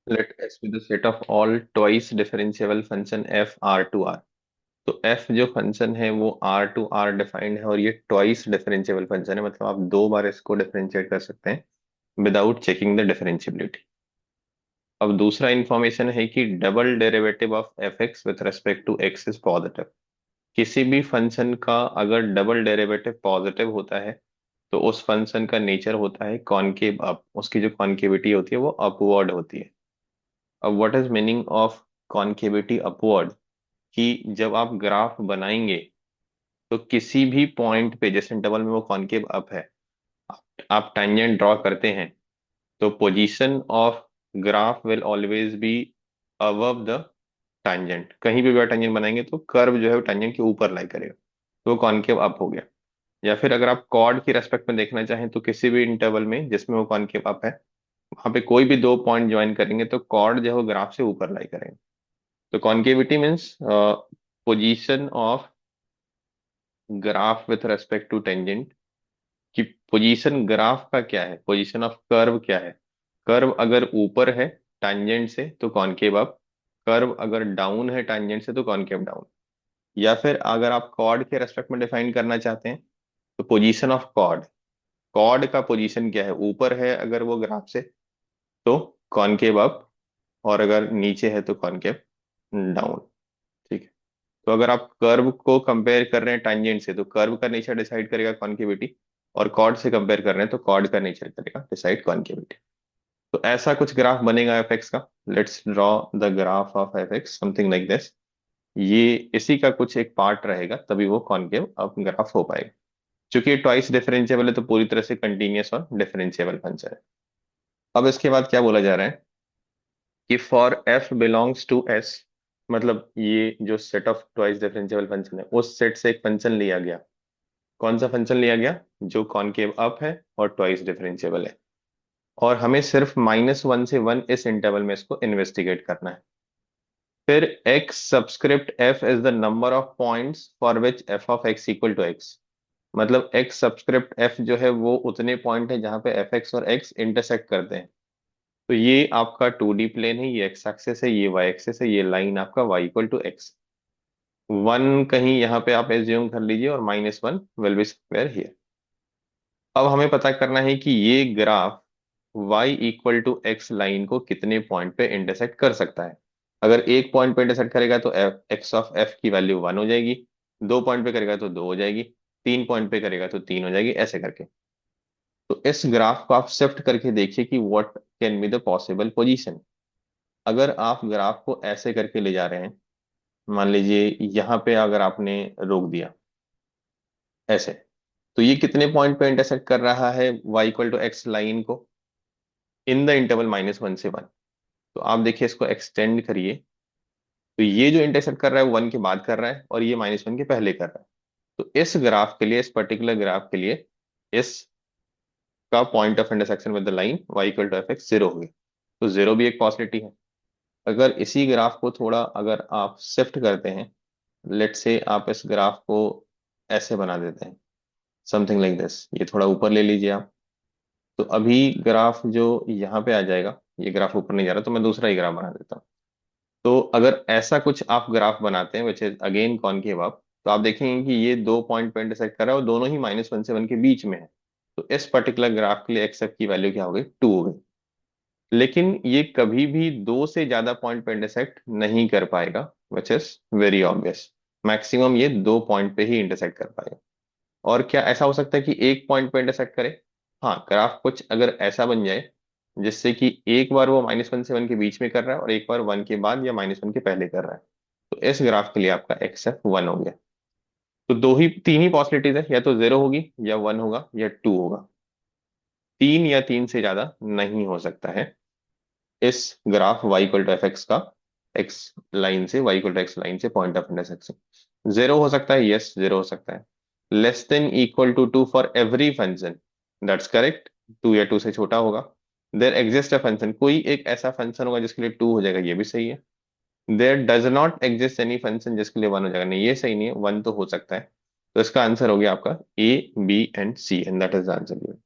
Let S be the set of all twice differentiable function f r to r। तो f जो function है वो r to r defined है, और ये ट्वाइस डिफरेंशिएबल फंक्शन है, मतलब आप दो बार इसको डिफरेंशिएट कर सकते हैं विदाउट चेकिंग द डिफरेंशिएबिलिटी। अब दूसरा इंफॉर्मेशन है कि double derivative of f x with respect to x is positive. किसी भी फंक्शन का अगर डबल डेरिवेटिव पॉजिटिव होता है तो उस फंक्शन का नेचर होता है कॉनकेव अप, उसकी जो कॉनकेविटी होती है वो अपवर्ड होती है। अब what is meaning of कॉनकेविटी upward? कि जब आप ग्राफ बनाएंगे तो किसी भी पॉइंट पे, जैसे इंटरवल में वो कॉनकेव अप है, आप टेंजेंट ड्रॉ करते हैं तो position of graph will always be above the tangent. कहीं भी आप टेंजेंट बनाएंगे तो कर्व जो है वो टेंजेंट के ऊपर लाई करेगा, तो वो कॉनकेव अप हो गया। या फिर अगर आप कॉर्ड की रेस्पेक्ट में देखना चाहें तो किसी भी इंटरवल में जिसमें वो कॉनकेव अप है, वहां पे कोई भी दो पॉइंट ज्वाइन करेंगे तो कॉर्ड जो है वो ग्राफ से ऊपर लाई करेंगे। तो concavity means position of graph with respect to tangent. कि पोजीशन ग्राफ का क्या है, पोजीशन ऑफ कर्व क्या है। कर्व अगर ऊपर है टैंजेंट से तो कॉनकेव अप, कर्व अगर डाउन है टैंजेंट से तो कॉनकेव डाउन। या फिर अगर आप कॉर्ड के रेस्पेक्ट में डिफाइन करना चाहते हैं तो पोजीशन ऑफ कॉर्ड, कॉर्ड का पोजीशन क्या है, ऊपर है अगर वो ग्राफ से तो कॉनकेव अप, और अगर नीचे है तो कॉनकेव डाउन। ठीक है। तो अगर आप कर्व को कंपेयर कर रहे हैं टैंजेंट से तो कर्व का नेचर डिसाइड करेगा कॉन्केविटी, और कॉर्ड से कंपेयर कर रहे हैं तो कॉर्ड का नेचर करेगा डिसाइड कॉन्केविटी। तो ऐसा कुछ ग्राफ बनेगा एफ एक्स का। Let's draw the graph of f x something like this. ये इसी का कुछ एक पार्ट रहेगा, तभी वो कॉन्केव अब ग्राफ हो पाएगा। क्योंकि ये ट्वाइस डिफरेंशिएबल है तो पूरी तरह से कंटिन्यूअस और डिफरेंशिएबल फंक्शन है। अब इसके बाद क्या बोला जा रहा है कि for f belongs to S, मतलब ये जो set of twice differentiable function है उस सेट से एक फंक्शन लिया गया। कौन सा फंक्शन लिया गया? जो कॉनकेव अप है और ट्वाइस डिफरेंशिएबल है, और हमें सिर्फ -1 से 1 इस इंटरवल में इसको इन्वेस्टिगेट करना है। फिर x subscript f is the number of points for which f of x equal to x। मतलब x सबस्क्रिप्ट f जो है वो उतने पॉइंट है जहां पे fx और x इंटरसेक्ट करते हैं। तो ये आपका 2D प्लेन है, ये x एक्सेस है, ये y एक्सेस है, ये लाइन आपका y इक्वल टू x। 1 कहीं यहाँ पे आप एज्यूम कर लीजिए और -1 विल बी समवेयर हियर। अब हमें पता करना है कि ये graph y equal to x line को कितने पॉइंट पे इंटरसेक्ट कर सकता है। अगर एक पॉइंट पे इंटरसेक्ट करेगा तो एक्स ऑफ एफ की वैल्यू 1 हो जाएगी, दो पॉइंट पे करेगा तो 2 हो जाएगी, तीन पॉइंट पे करेगा तो 3 हो जाएगी, ऐसे करके। तो इस ग्राफ को आप शिफ्ट करके देखिए कि what can be the possible position. अगर आप ग्राफ को ऐसे करके ले जा रहे हैं, मान लीजिए यहाँ पे अगर आपने रोक दिया ऐसे, तो ये कितने पॉइंट पे इंटरसेक्ट कर रहा है y equal to x line को इन द इंटरवल -1 से 1। तो आप देखिए इसको एक्सटेंड करिए, तो ये जो इंटरसेक्ट कर रहा है वो 1 के बाद कर रहा है और ये -1 के पहले कर रहा है। तो इस ग्राफ के लिए, इस पर्टिकुलर ग्राफ के लिए, इस का point of intersection with the line y equal to f x 0 हो गया। तो 0 भी एक पॉसिबिलिटी है। अगर इसी ग्राफ को थोड़ा अगर आप शिफ्ट करते हैं, लेट से आप इस ग्राफ को ऐसे बना देते हैं समथिंग लाइक दिस, ये थोड़ा ऊपर ले लीजिए आप। तो अभी ग्राफ जो यहाँ पे आ जाएगा, ये ग्राफ ऊपर नहीं जा रहा तो मैं दूसरा ही ग्राफ बना देता हूँ। तो अगर ऐसा कुछ आप ग्राफ बनाते हैं which is again concave up, तो आप देखेंगे कि ये दो पॉइंट पे इंटरसेक्ट कर रहा है और दोनों ही -1 से 1 के बीच में है। तो इस पर्टिकुलर ग्राफ के लिए एक्स एफ की वैल्यू क्या हो गई? 2 हो गई। लेकिन ये कभी भी दो से ज्यादा पॉइंट पे इंटरसेक्ट नहीं कर पाएगा, which is very obvious. Maximum ये दो पॉइंट पे ही इंटरसेक्ट कर पाएगा। और क्या ऐसा हो सकता है कि एक पॉइंट पे इंटरसेक्ट करे? हाँ, ग्राफ कुछ अगर ऐसा बन जाए जिससे कि एक बार वो -1 से 1 के बीच में कर रहा है और एक बार 1 के बाद या -1 के पहले कर रहा है, तो इस ग्राफ के लिए आपका एक्स एफ 1 हो गया। तो तीन ही पॉसिबिलिटीज है, या तो 0 होगी या 1 होगा या 2 होगा। तीन या तीन से ज्यादा नहीं हो सकता है इस graph y equal to f x का, एक्स लाइन से, y equal to x line से पॉइंट ऑफ इंटरसेक्शन। 0 हो सकता है, यस 0 हो सकता है। Less than equal to 2 for every function, that's correct. 2 या 2 से छोटा होगा। देयर एग्जिस्ट अ फंक्शन, कोई एक ऐसा फंक्शन होगा जिसके लिए 2 हो जाएगा, ये भी सही है। There does not exist any function जिसके लिए 1 हो जाएगा, नहीं ये सही नहीं है, 1 तो हो सकता है। तो इसका आंसर हो गया आपका A B and C, and that is the answer.